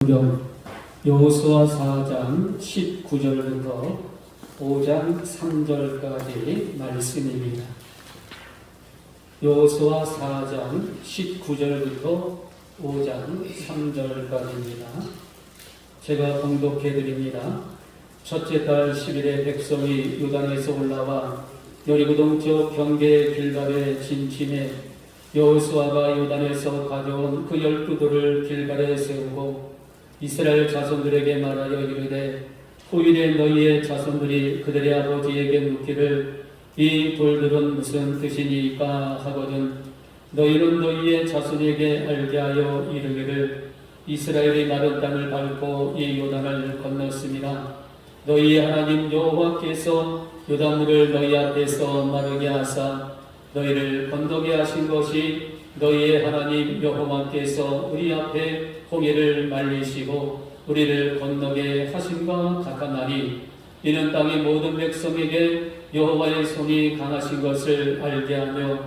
성경 여호수아 4장 19절부터 5장 3절까지 말씀입니다. 여호수아 4장 19절부터 5장 3절까지입니다. 제가 봉독해 드립니다. 첫째 달 10일에 백성이 요단에서 올라와 여리고 동쪽 경계 길갈에 진침해 여호수아가 요단에서 가져온 그 12돌을 길갈에 세우고 이스라엘 자손들에게 말하여 이르되 후일에 너희의 자손들이 그들의 아버지에게 묻기를 이 돌들은 무슨 뜻이니까 하거든 너희는 너희의 자손에게 알게 하여 이르기를 이스라엘이 마른 땅을 밟고 이 요단을 건넜습니다. 너희 하나님 여호와께서 요단물을 너희 앞에서 마르게 하사 너희를 건너게 하신 것이 너희의 하나님 여호와께서 우리 앞에 홍해를 말리시고 우리를 건너게 하심과 같았나니 이는 땅의 모든 백성에게 여호와의 손이 강하신 것을 알게 하며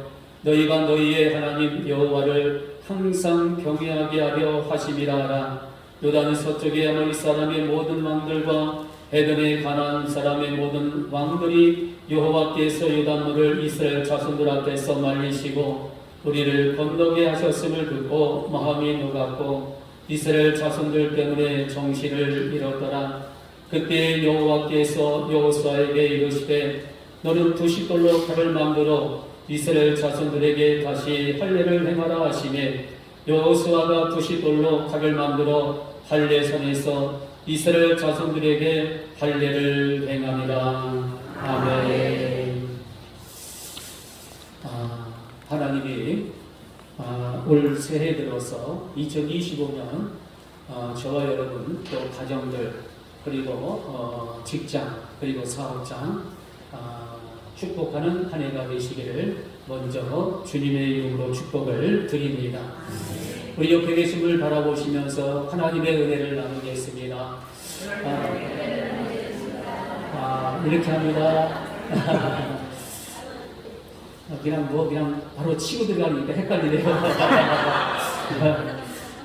너희가 너희의 하나님 여호와를 항상 경외하게 하려 하심이라 하라. 요단 서쪽의 아모리 사람의 모든 왕들과 에돔의 가나안 사람의 모든 왕들이 여호와께서 요단물을 이스라엘 자손들 앞에서 말리시고 우리를 건너게 하셨음을 듣고 마음이 녹았고 이스라엘 자손들 때문에 정신을 잃었더라. 그때 여호와께서 여호수아에게 이르시되 너는 부싯돌로 칼을 만들어 이스라엘 자손들에게 다시 할례를 행하라 하시매 여호수아가 부싯돌로 칼을 만들어 할례산에서 이스라엘 자손들에게 할례를 행하니라. 아멘. 하나님이 올 새해 들어서 2025년 저와 여러분 또 가정들 그리고 직장 그리고 사업장 축복하는 한 해가 되시기를 먼저 주님의 이름으로 축복을 드립니다. 우리 옆에 계신 분을 바라보시면서 하나님의 은혜를 나누겠습니다. 이렇게 합니다. 그냥 바로 치고 들어가니까 헷갈리네요.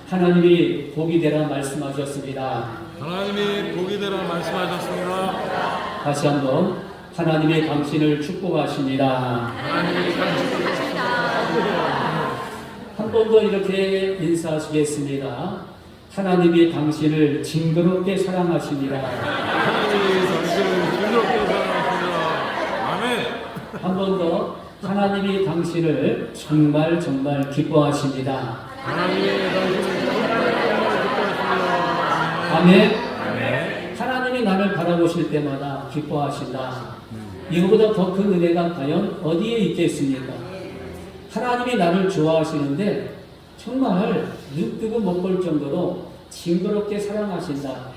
하나님이 복이 되라 말씀하셨습니다. 하나님이 복이 되라 말씀하셨습니다. 다시 한번 하나님의 당신을 축복하십니다. 하나님이 당신을 축복하십니다. 한 번 더 이렇게 인사하시겠습니다. 하나님이 당신을 징그럽게 사랑하십니다. 하나님이 당신을 징그럽게 사랑하십니다. 아멘. 한 번 더 하나님이 당신을 정말 기뻐하십니다. 하나님이 당신을 정말 기뻐하십니다. 아멘. 아멘. 하나님이 나를 바라보실 때마다 기뻐하신다. 이거보다 더 큰 은혜가 과연 어디에 있겠습니까? 하나님이 나를 좋아하시는데 정말 눈 뜨고 못 볼 정도로 징그럽게 사랑하신다.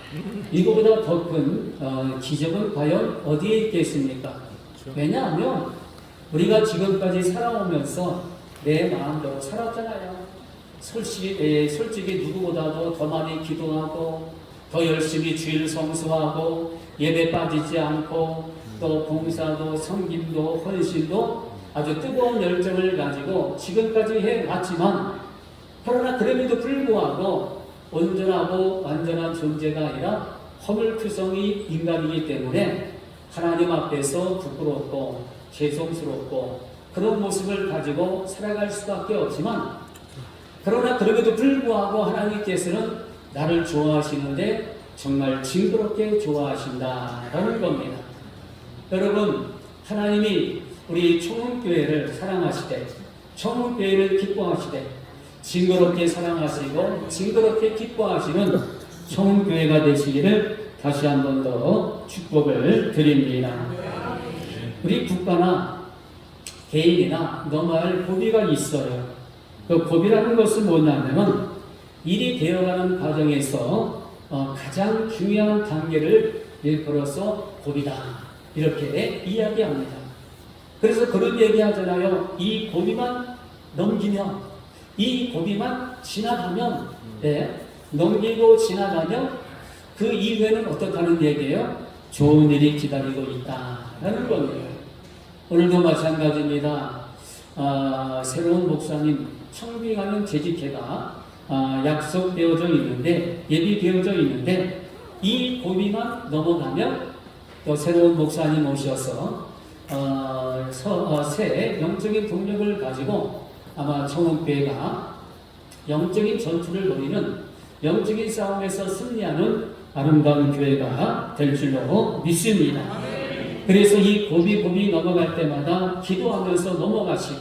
이거보다 더 큰 기적은 과연 어디에 있겠습니까? 왜냐하면 우리가 지금까지 살아오면서 내 마음대로 살았잖아요. 솔직히 누구보다도 더 많이 기도하고 더 열심히 주일 성수하고 예배 빠지지 않고 또 봉사도 섬김도 헌신도 아주 뜨거운 열정을 가지고 지금까지 해왔지만 그러나 그럼에도 불구하고 온전하고 완전한 존재가 아니라 허물투성이 인간이기 때문에 하나님 앞에서 부끄럽고 죄송스럽고 그런 모습을 가지고 살아갈 수밖에 없지만 그러나 그럼에도 불구하고 하나님께서는 나를 좋아하시는데 정말 징그럽게 좋아하신다라는 겁니다. 여러분, 하나님이 우리 총흥교회를 사랑하시되 총흥교회를 기뻐하시되 징그럽게 사랑하시고 징그럽게 기뻐하시는 총흥교회가 되시기를 다시 한 번 더 축복을 드립니다. 우리 국가나 개인이나 넘어야 고비가 있어요. 그 고비라는 것은 뭐냐면 일이 되어가는 과정에서 가장 중요한 단계를 일컬어서 고비다 이렇게 이야기합니다. 그래서 그런 얘기하잖아요. 이 고비만 넘기면 이 고비만 지나가면 넘기고 지나가면 그 이후에는 어떻다는 얘기예요? 좋은 일이 기다리고 있다라는 겁니다. 오늘도 마찬가지입니다. 새로운 목사님 청빙하는 재직회가 약속되어져 있는데, 예비되어져 있는데, 이 고비만 넘어가면 또 새로운 목사님 오셔서 새 영적인 동력을 가지고 아마 청원교회가 영적인 전투를 벌이는 영적인 싸움에서 승리하는 아름다운 교회가 될 줄로 믿습니다. 그래서 이 고비 넘어갈 때마다 기도하면서 넘어가시고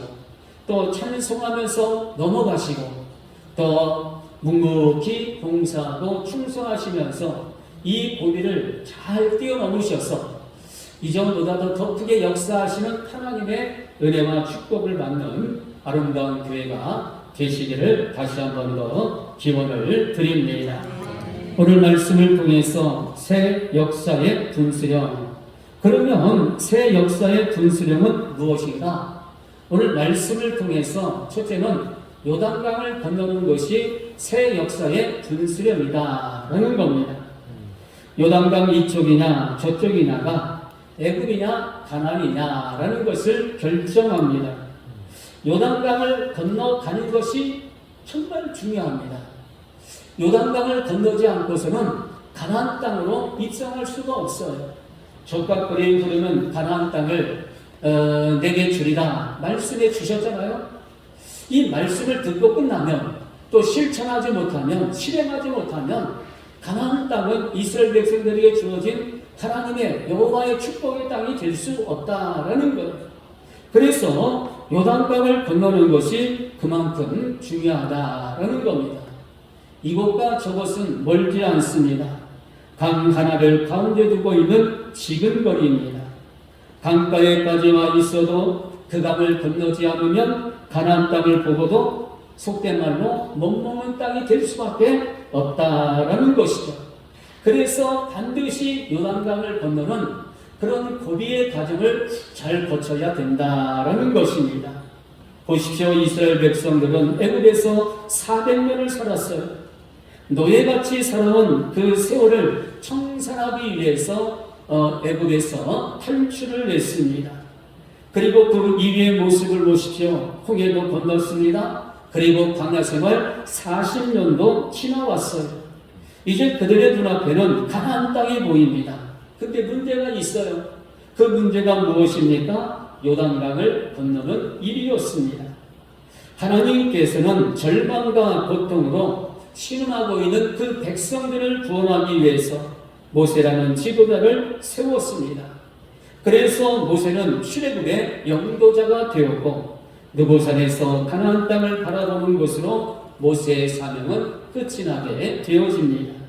또 찬송하면서 넘어가시고 또 묵묵히 봉사하고 충성하시면서 이 고비를 잘 뛰어넘으셔서 이전보다도 더 크게 역사하시는 하나님의 은혜와 축복을 받는 아름다운 교회가 되시기를 다시 한 번 더 기원을 드립니다. 오늘 말씀을 통해서 새 역사의 분수령. 그러면 새 역사의 분수령은 무엇인가? 오늘 말씀을 통해서 첫째는 요단강을 건너는 것이 새 역사의 분수령이다라는 겁니다. 요단강 이쪽이냐 저쪽이냐가 애굽이냐 가나안이냐라는 것을 결정합니다. 요단강을 건너가는 것이 정말 중요합니다. 요단강을 건너지 않고서는 가나안 땅으로 입성할 수가 없어요. 젖과 꿀이 흐르는 가나안 땅을 내게 주리라 말씀해 주셨잖아요. 이 말씀을 듣고 끝나면 또 실천하지 못하면 실행하지 못하면 가나안 땅은 이스라엘 백성들에게 주어진 하나님의 여호와의 축복의 땅이 될 수 없다라는 거예요. 그래서 요단강을 건너는 것이 그만큼 중요하다라는 겁니다. 이곳과 저곳은 멀지 않습니다. 강 하나를 가운데 두고 있는 지근거리입니다. 강가에까지 와 있어도 그 강을 건너지 않으면 가나안 땅을 보고도 속된 말로 못 먹는 땅이 될 수밖에 없다라는 것이죠. 그래서 반드시 요단강을 건너는 그런 고비의 과정을 잘 거쳐야 된다라는 것입니다. 보십시오. 이스라엘 백성들은 애굽에서 400년을 살았어요. 노예같이 살아온 그 세월을 청산하기 위해서 애굽에서 탈출을 했습니다. 그리고 그 이후의 모습을 보십시오. 홍해도 건넜습니다. 그리고 광야 생활 40년도 지나왔어요. 이제 그들의 눈앞에는 가나안 땅이 보입니다. 근데 문제가 있어요. 그 문제가 무엇입니까? 요단강을 건너는 일이었습니다. 하나님께서는 절망과 고통으로 신음하고 있는 그 백성들을 구원하기 위해서 모세라는 지도자를 세웠습니다. 그래서 모세는 출애굽의 영도자가 되었고 느보산에서 가나안 땅을 바라보는 것으로 모세의 사명은 끝이 나게 되어집니다.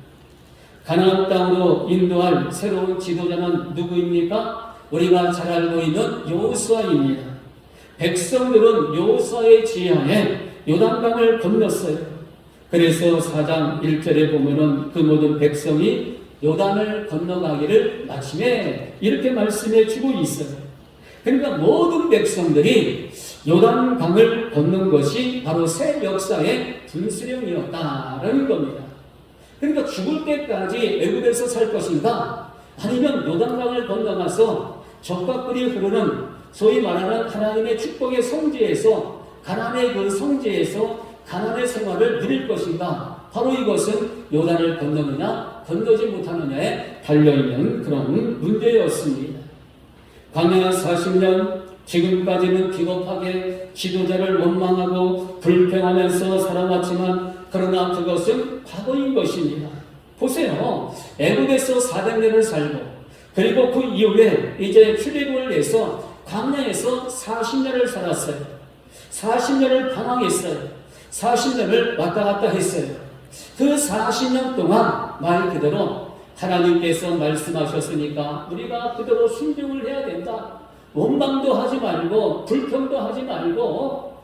가나안 땅으로 인도할 새로운 지도자는 누구입니까? 우리가 잘 알고 있는 여호수아입니다. 백성들은 여호수아의 지하에 요단강을 건넜어요. 그래서 4장 1절에 보면은 그 모든 백성이 요단을 건너가기를 마침에 이렇게 말씀해 주고 있어요. 그러니까 모든 백성들이 요단강을 건넌 것이 바로 새 역사의 분수령이었다라는 겁니다. 그러니까 죽을 때까지 애굽에서 살 것인가? 아니면 요단강을 건너가서 젖과 꿀이 흐르는 소위 말하는 하나님의 축복의 성지에서 가나안의 그 성지에서 가나안의 생활을 누릴 것인가? 바로 이것은 요단을 건너느냐 건너지 못하느냐에 달려있는 그런 문제였습니다. 광야 40년 지금까지는 비겁하게 지도자를 원망하고 불평하면서 살아왔지만 그러나 그것은 과거인 것입니다. 보세요. 애굽에서 400년을 살고 그리고 그 이후에 이제 출애굽을 해서 광야에서 40년을 살았어요. 40년을 방황했어요. 40년을 왔다 갔다 했어요. 그 40년 동안 말 그대로 하나님께서 말씀하셨으니까 우리가 그대로 순종을 해야 된다. 원망도 하지 말고 불평도 하지 말고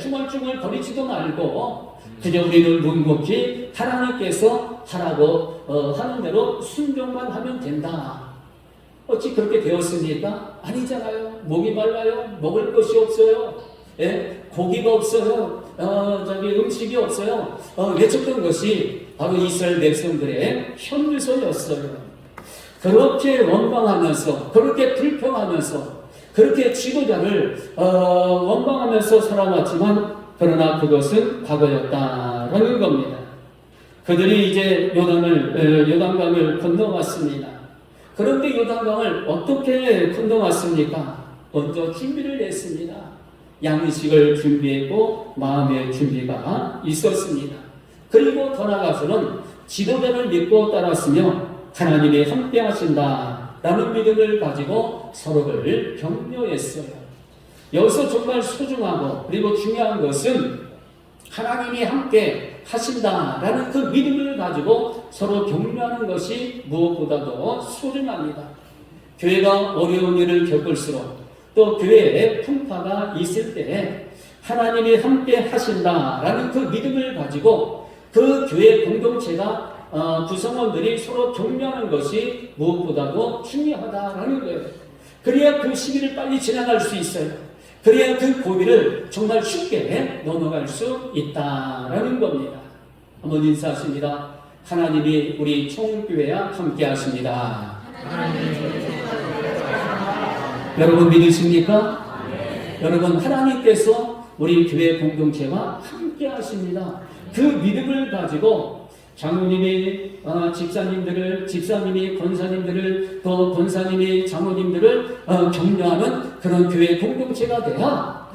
중얼중얼 거리지도 말고 그저 우리는 묵묵히 하나님께서 하라고 하는 대로 순종만 하면 된다. 어찌 그렇게 되었습니까? 아니잖아요. 목이 말라요. 먹을 것이 없어요. 고기가 없어요. 음식이 없어요. 외쳤던 것이 바로 이스라엘 백성들의 현주소였어요. 그렇게 원망하면서 그렇게 불평하면서 그렇게 지도자를 원망하면서 살아왔지만 그러나 그것은 과거였다. 했다라는 겁니다. 그들이 이제 요단강을 건너왔습니다. 그런데 요단강을 어떻게 건너왔습니까? 먼저 준비를 했습니다. 양식을 준비했고 마음의 준비가 있었습니다. 그리고 더 나아가서는 지도자를 믿고 따랐으며 하나님이 함께 하신다라는 믿음을 가지고 서로를 격려했어요. 여기서 정말 소중하고 그리고 중요한 것은 하나님이 함께 하신다라는 그 믿음을 가지고 서로 격려하는 것이 무엇보다도 소중합니다. 교회가 어려운 일을 겪을수록 또 교회에 풍파가 있을 때 하나님이 함께 하신다라는 그 믿음을 가지고 그 교회 공동체가 구성원들이 서로 격려하는 것이 무엇보다도 중요하다라는 거예요. 그래야 그 시기를 빨리 지나갈 수 있어요. 그래야 그 고비를 정말 쉽게 넘어갈 수 있다라는 겁니다. 한번 인사하십니다. 하나님이 우리 총교회와 함께 하십니다. 여러분 믿으십니까? 여러분 하나님께서 우리 교회 공동체와 함께 하십니다. 그 믿음을 가지고 장로님이 집사님이 권사님들을 또 권사님이 장로님들을 격려하는 그런 교회 공동체가 돼야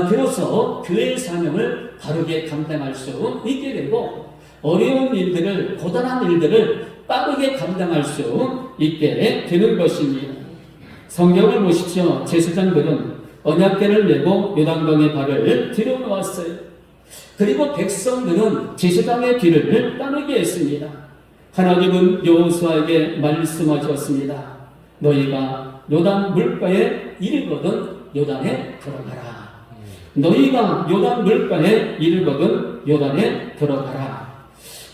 비로소 교회의 사명을 바르게 감당할 수 있게 되고 어려운 일들을 고단한 일들을 빠르게 감당할 수 있게 되는 것입니다. 성경을 보십시오. 제사장들은 언약궤를 메고 요단강의 발을 들여놓았어요. 그리고 백성들은 제사장의 뒤를 따르게 했습니다. 하나님은 여호수아에게 말씀하셨습니다. 너희가 요단 물가에 이르거든 요단에 들어가라. 너희가 요단 물가에 이르거든 요단에 들어가라.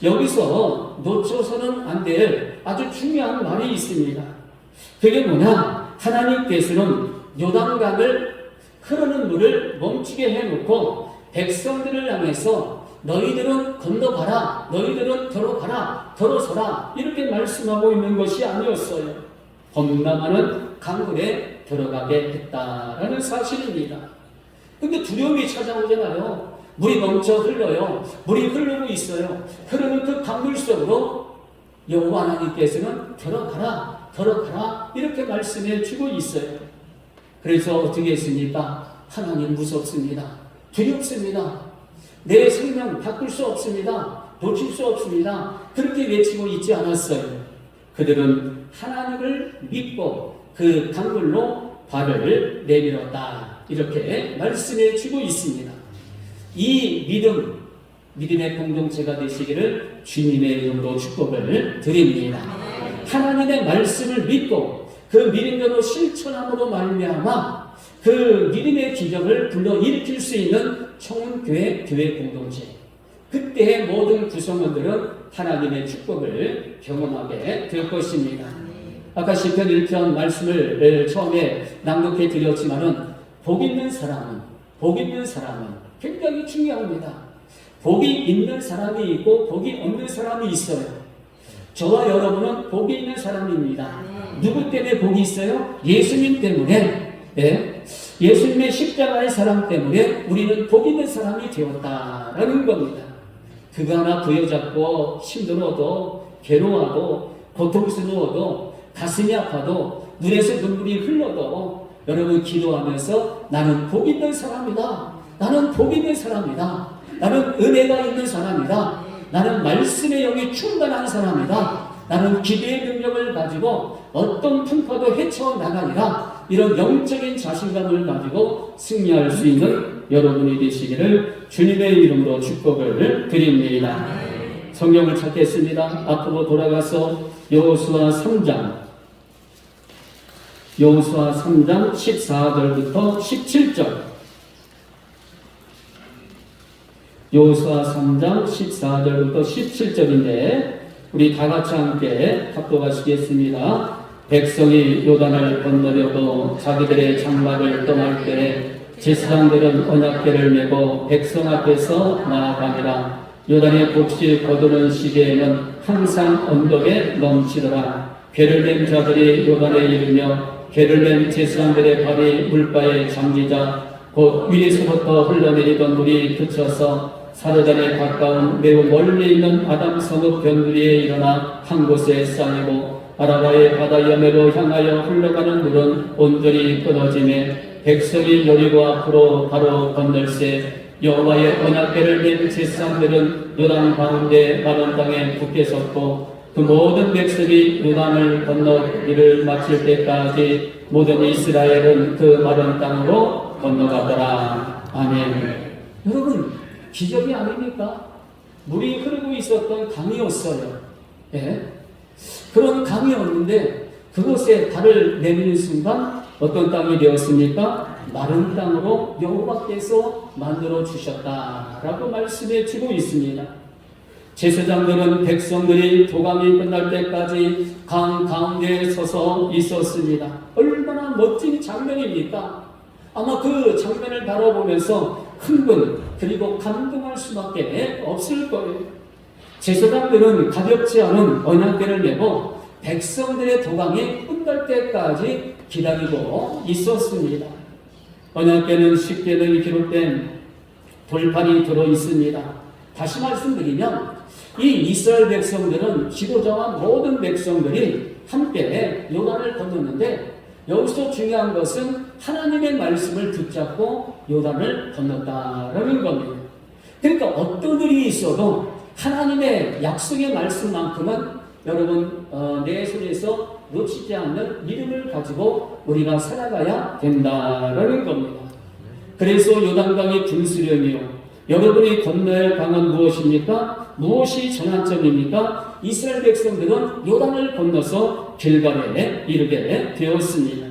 여기서 놓쳐서는 안 될 아주 중요한 말이 있습니다. 그게 뭐냐? 하나님께서는 요단강을 흐르는 물을 멈추게 해놓고 백성들을 향해서 너희들은 건너가라, 너희들은 들어가라, 들어서라 이렇게 말씀하고 있는 것이 아니었어요. 겁나 많은 강물에 들어가게 했다라는 사실입니다. 근데 두려움이 찾아오잖아요. 물이 멈춰 흘러요. 물이 흐르고 있어요. 흐르는 그 강물 속으로 여호와 하나님께서는 들어가라, 들어가라 이렇게 말씀해 주고 있어요. 그래서 어떻게 했습니까? 하나님 무섭습니다. 두렵습니다. 내 생명 바꿀 수 없습니다. 놓칠 수 없습니다. 그렇게 외치고 있지 않았어요. 그들은 하나님을 믿고 그 강물로 발을 내밀었다. 이렇게 말씀해 주고 있습니다. 이 믿음의 공동체가 되시기를 주님의 이름으로 축복을 드립니다. 하나님의 말씀을 믿고 그 믿음대로 실천함으로 말미암아 그 믿음의 기적을 불러일으킬 수 있는 총교회 교회 공동체, 그때의 모든 구성원들은 하나님의 축복을 경험하게 될 것입니다. 아까 시편 1편 말씀을 처음에 낭독해 드렸지만은 복 있는 사람은 굉장히 중요합니다. 복이 있는 사람이 있고 복이 없는 사람이 있어요. 저와 여러분은 복이 있는 사람입니다. 누구 때문에 복이 있어요? 예수님 때문에. 네. 예수님의 십자가의 사랑 때문에 우리는 복 있는 사람이 되었다라는 겁니다. 그거 하나 부여잡고 힘들어도 괴로워도 고통스러워도 가슴이 아파도 눈에서 눈물이 흘러도 여러분 기도하면서 나는 복 있는 사람이다. 나는 복 있는 사람이다. 나는 은혜가 있는 사람이다. 나는 말씀의 영이 충만한 사람이다. 나는 기도의 능력을 가지고 어떤 풍파도 헤쳐나가리라. 이런 영적인 자신감을 가지고 승리할 수 있는 여러분이 되시기를 주님의 이름으로 축복을 드립니다. 성경을 찾겠습니다. 앞으로 돌아가서 여호수아 3장 14절부터 17절 여호수아 3장 14절부터 17절인데 우리 다 같이 함께 합독하시겠습니다. 백성이 요단을 건너려고 자기들의 장막을 떠날 때에 제사장들은 언약궤를 메고 백성 앞에서 나아가니라. 요단의 복실 거두는 시기에는 항상 언덕에 넘치더라. 궤를 맨 자들이 요단에 이르며 궤를 맨 제사장들의 발이 물가에 잠기자 곧 위에서부터 흘러내리던 물이 그쳐서 사도단에 가까운 매우 멀리 있는 아담 성읍 변두리에 일어나 한 곳에 쌓이고 아라바의 바다 여매로 향하여 흘러가는 물은 온전히 끊어지매 백성이 여리고 앞으로 바로 건널세 여호와의 언약궤를 맨 제사장들은 요단 가운데 마른 땅에 굳게 섰고 그 모든 백성이 요단을 건너 일을 마칠 때까지 모든 이스라엘은 그 마른 땅으로 건너가더라. 아멘. 여러분, 기적이 아닙니까? 물이 흐르고 있었던 강이었어요. 예? 그런 강이었는데 그곳에 발을 내미는 순간 어떤 땅이 되었습니까? 마른 땅으로 여호와께서 만들어 주셨다라고 말씀해 주고 있습니다. 제사장들은 백성들이 도감이 끝날 때까지 강 가운데에 서서 있었습니다. 얼마나 멋진 장면입니까? 아마 그 장면을 바라보면서 흥분 그리고 감동할 수밖에 없을 거예요. 제사장들은 가볍지 않은 언약궤를 메고 백성들의 도감이 끝날 때까지 기다리고 있었습니다. 언약궤는 쉽게는 기록된 돌판이 들어 있습니다. 다시 말씀드리면 이 이스라엘 백성들은 지도자와 모든 백성들이 함께 요단을 건넜는데 여기서 중요한 것은 하나님의 말씀을 붙잡고 요단을 건넜다라는 겁니다. 그러니까 어떤 일이 있어도 하나님의 약속의 말씀만큼은 여러분 내 손에서 놓치지 않는 믿음을 가지고 우리가 살아가야 된다라는 겁니다. 그래서 요단강이 분수령이요. 여러분이 건너야 할 강은 무엇입니까? 무엇이 전환점입니까? 이스라엘 백성들은 요단을 건너서 길갈에 이르게 되었습니다.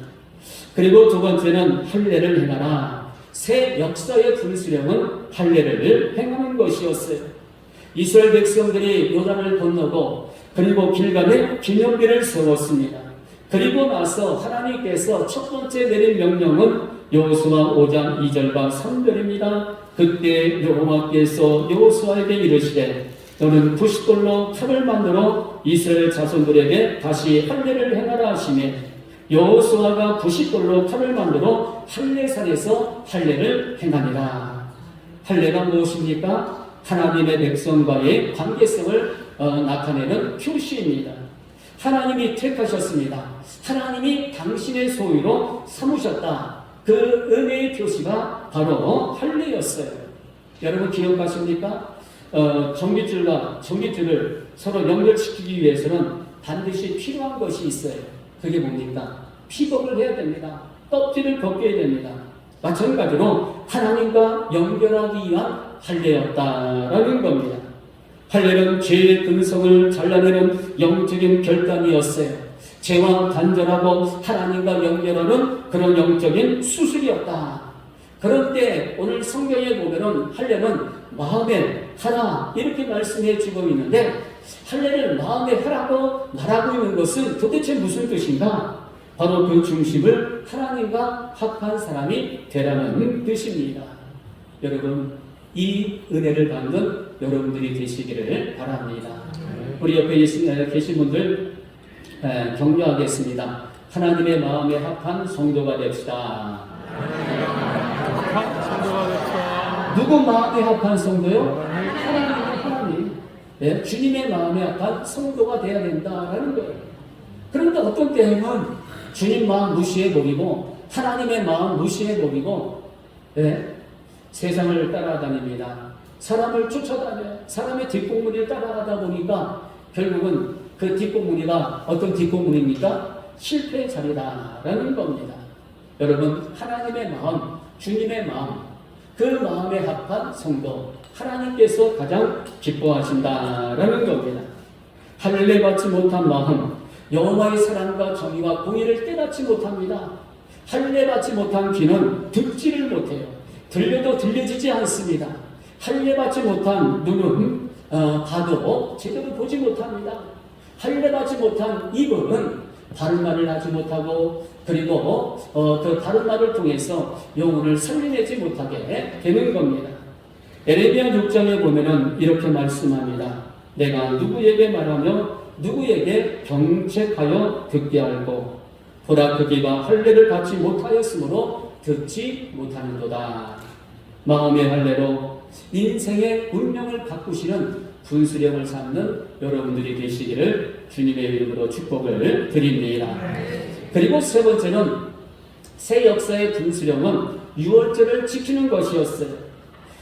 그리고 두 번째는 할례를 행하라. 새 역사의 분수령은 할례를 행하는 것이었어요. 이스라엘 백성들이 요단을 건너고 그리고 길갈에 기념비를 세웠습니다. 그리고 나서 하나님께서 첫 번째 내린 명령은 여호수아 5장 2절과 3절입니다. 그때 여호와께서 여호수아에게 이르시되 너는 부싯돌로 칼을 만들어 이스라엘 자손들에게 다시 할례를 행하라 하시매 여호수아가 부싯돌로 칼을 만들어 할례산에서 할례를 행하니라. 할례가 무엇입니까? 하나님의 백성과의 관계성을 나타내는 표시입니다. 하나님이 택하셨습니다. 하나님이 당신의 소유로 삼으셨다. 그 은혜의 표시가 바로 할례였어요. 여러분 기억하십니까? 전깃줄과 전깃줄을 서로 연결시키기 위해서는 반드시 필요한 것이 있어요. 그게 뭡니까? 피복을 해야 됩니다. 껍질을 벗겨야 됩니다. 마찬가지로 하나님과 연결하기 위한 할례였다라는 겁니다. 할례는 죄의 근성을 잘라내는 영적인 결단이었어요. 죄와 단절하고 하나님과 연결하는 그런 영적인 수술이었다. 그런데 오늘 성경에 보면은 할례는 마음에 하라 이렇게 말씀해 주고 있는데 할례를 마음에 하라고 말하고 있는 것은 도대체 무슨 뜻인가? 바로 그 중심을 하나님과 합한 사람이 되라는 뜻입니다. 여러분 이 은혜를 받는 여러분들이 되시기를 바랍니다. 우리 옆에 계신 분들 격려하겠습니다. 하나님의 마음에 합한 성도가 됩시다. 누구 마음에 합한 성도요? 하나님. 네, 주님의 마음에 합한 성도가 되어야 된다라는 거예요. 그런데 어떤 때에는 주님 마음 무시해버리고 하나님의 마음 무시해버리고 네, 세상을 따라다닙니다. 사람을 쫓아다녀요. 사람의 뒷공무니를 따라가다 보니까 결국은 그 뒷공무니가 어떤 뒷공무니입니까? 실패의 자리다라는 겁니다. 여러분 하나님의 마음, 주님의 마음, 그 마음에 합한 성도 하나님께서 가장 기뻐하신다라는 겁니다. 할례 받지 못한 마음, 여호와의 사랑과 정의와 공의를 깨닫지 못합니다. 할례 받지 못한 귀는 듣지를 못해요. 들려도 들려지지 않습니다. 할례 받지 못한 눈은 봐도 제대로 보지 못합니다. 할례 받지 못한 입은 바른 말을 하지 못하고 그리고 그 바른 말을 통해서 영혼을 살려내지 못하게 되는 겁니다. 에레미야 6장에 보면은 이렇게 말씀합니다. 내가 누구에게 말하며 누구에게 경책하여 듣게 알고 보라 그 귀가 할례를 받지 못하였으므로 듣지 못하는도다. 마음의 할례로 인생의 운명을 바꾸시는 분수령을 삼는 여러분들이 되시기를 주님의 이름으로 축복을 드립니다. 그리고 세 번째는 새 역사의 분수령은 유월절을 지키는 것이었어요.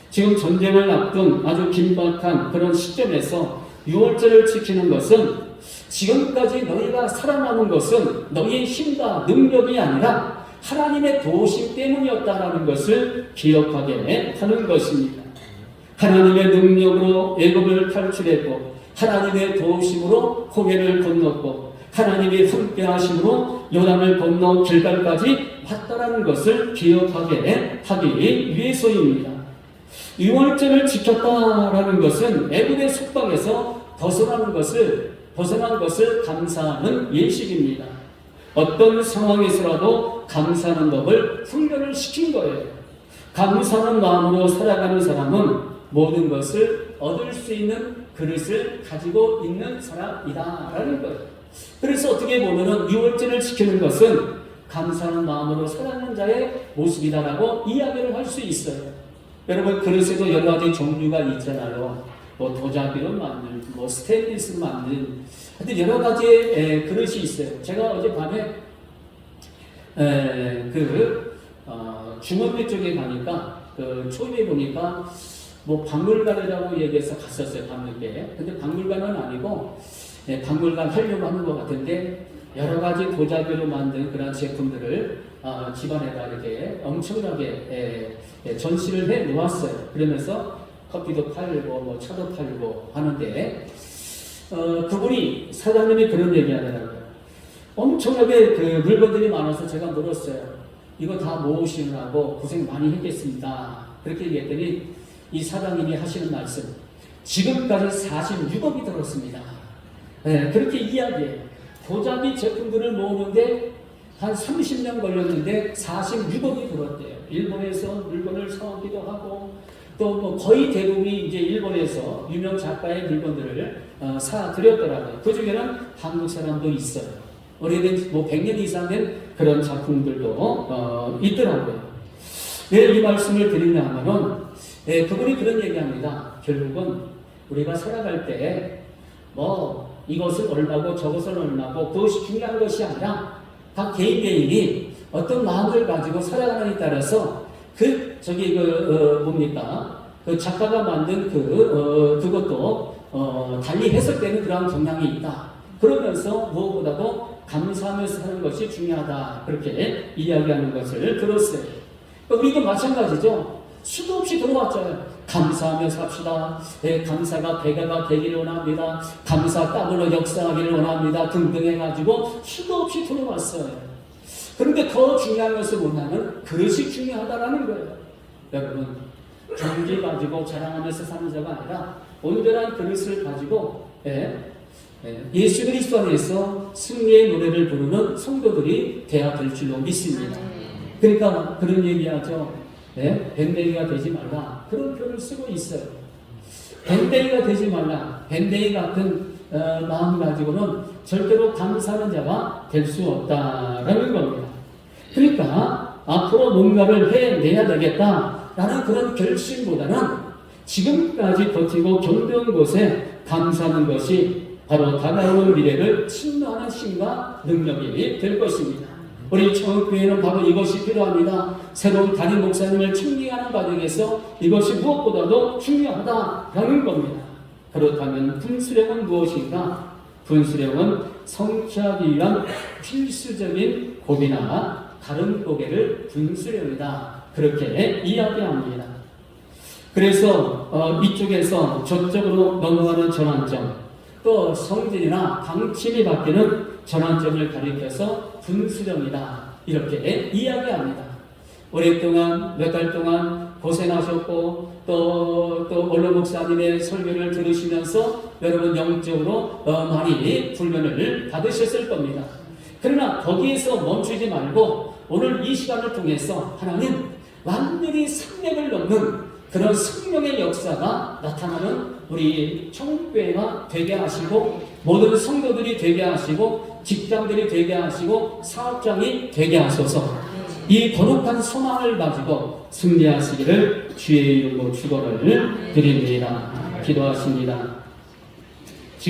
지금 전쟁을 앞둔 아주 긴박한 그런 시점에서 유월절을 지키는 것은 지금까지 너희가 살아남은 것은 너희의 힘과 능력이 아니라 하나님의 도우심 때문이었다라는 것을 기억하게 하는 것입니다. 하나님의 능력으로 애굽을 탈출했고 하나님의 도우심으로 호계를 건넜고 하나님의 함께 하심으로 요단을 건너 길갈까지 왔다라는 것을 기억하게 하기 위해서입니다. 유월절을 지켰다라는 것은 애굽의 속박에서 벗어난 것을 감사하는 예식입니다. 어떤 상황에서라도 감사하는 법을 훈련을 시킨 거예요. 감사하는 마음으로 살아가는 사람은 모든 것을 얻을 수 있는 그릇을 가지고 있는 사람이다라는 거예요. 그래서 어떻게 보면은 유월절을 지키는 것은 감사하는 마음으로 살아가는 자의 모습이다라고 이야기를 할 수 있어요. 여러분, 그릇에도 여러 가지 종류가 있잖아요. 뭐 도자기로 만든, 뭐 스테인리스로 만든, 하여튼 여러 가지의 그릇이 있어요. 제가 어젯밤에 중원리 쪽에 가니까 초입에 보니까 뭐 박물관이라고 얘기해서 갔었어요, 밤늦게. 근데 박물관은 아니고 박물관 하려고 하는 것 같은데 여러 가지 도자기로 만든 그런 제품들을 집안에다 이렇게 엄청나게 전시를 해 놓았어요. 그러면서 커피도 팔고 뭐 차도 팔고 하는데 그분이 사장님이 그런 얘기 하더라고요. 엄청나게 그 물건들이 많아서 제가 물었어요. 이거 다 모으시느라고 고생 많이 했겠습니다. 그렇게 얘기했더니 이 사장님이 하시는 말씀, 지금까지 46억이 들었습니다. 그렇게 이야기해요. 도자기 제품들을 모으는데 한 30년 걸렸는데 46억이 들었대요. 일본에서 물건을 사오기도 하고 또 뭐 거의 대부분이 이제 일본에서 유명 작가의 물건들을 사드렸더라고요. 그 중에는 한국 사람도 있어요. 오래된 뭐 100년 이상 된 그런 작품들도 있더라고요. 왜 이 말씀을 드리냐 하면은 그분이 그런 얘기합니다. 결국은 우리가 살아갈 때 뭐 이것은 얼마고 저것은 얼마고 그것이 중요한 것이 아니라 각 개인이 어떤 마음을 가지고 살아가느냐에 따라서 뭡니까? 그 작가가 만든 그것도 달리 해석되는 그런 경향이 있다. 그러면서 무엇보다도 감사하면서 사는 것이 중요하다. 그렇게 이야기하는 것을 들었어요. 우리도 마찬가지죠. 수도 없이 들어왔잖아요. 감사하며 삽시다. 감사가 배가가 되기를 원합니다. 감사 땅으로 역사하기를 원합니다. 등등 해가지고 수도 없이 들어왔어요. 그런데 더 중요한 것은 뭐냐면 그릇이 중요하다라는 거예요. 여러분, 종기 가지고 자랑하면서 사는 자가 아니라 온전한 그릇을 가지고 예수 그리스도 안에서 승리의 노래를 부르는 성도들이 되어야 될 줄로 믿습니다. 그러니까 그런 얘기하죠. 밴댕이가 되지 말라. 그런 표현을 쓰고 있어요. 밴댕이가 되지 말라. 밴댕이 같은 마음 가지고는 절대로 감사하는 자가 될 수 없다라는 겁니다. 그러니까 앞으로 뭔가를 해내야 되겠다라는 그런 결심보다는 지금까지 버티고 견뎌온 곳에 감사하는 것이 바로 다가오는 미래를 침노하는 힘과 능력이 될 것입니다. 우리 청교회는 바로 이것이 필요합니다. 새로운 담임 목사님을 청기하는 과정에서 이것이 무엇보다도 중요하다라는 겁니다. 그렇다면 분수령은 무엇인가? 분수령은 성취하기 위한 필수적인 고비나 다른 고개를 분수령이다. 그렇게 이야기합니다. 그래서 이쪽에서 저쪽으로 넘어가는 전환점, 또 성진이나 방침이 바뀌는 전환점을 가리켜서 분수령이다. 이렇게 이야기합니다. 오랫동안 몇 달 동안 고생하셨고 또 원로 목사님의 설교를 들으시면서 여러분 영적으로 많이 훈련을 받으셨을 겁니다. 그러나 거기에서 멈추지 말고 오늘 이 시간을 통해서 하나님 완전히 생명을 넘는 그런 생명의 역사가 나타나는 우리 청교회가 되게 하시고 모든 성도들이 되게 하시고 직장들이 되게 하시고 사업장이 되게 하소서. 이 거룩한 소망을 가지고 승리하시기를 주의 이름으로 축원을 드립니다. 기도하십니다.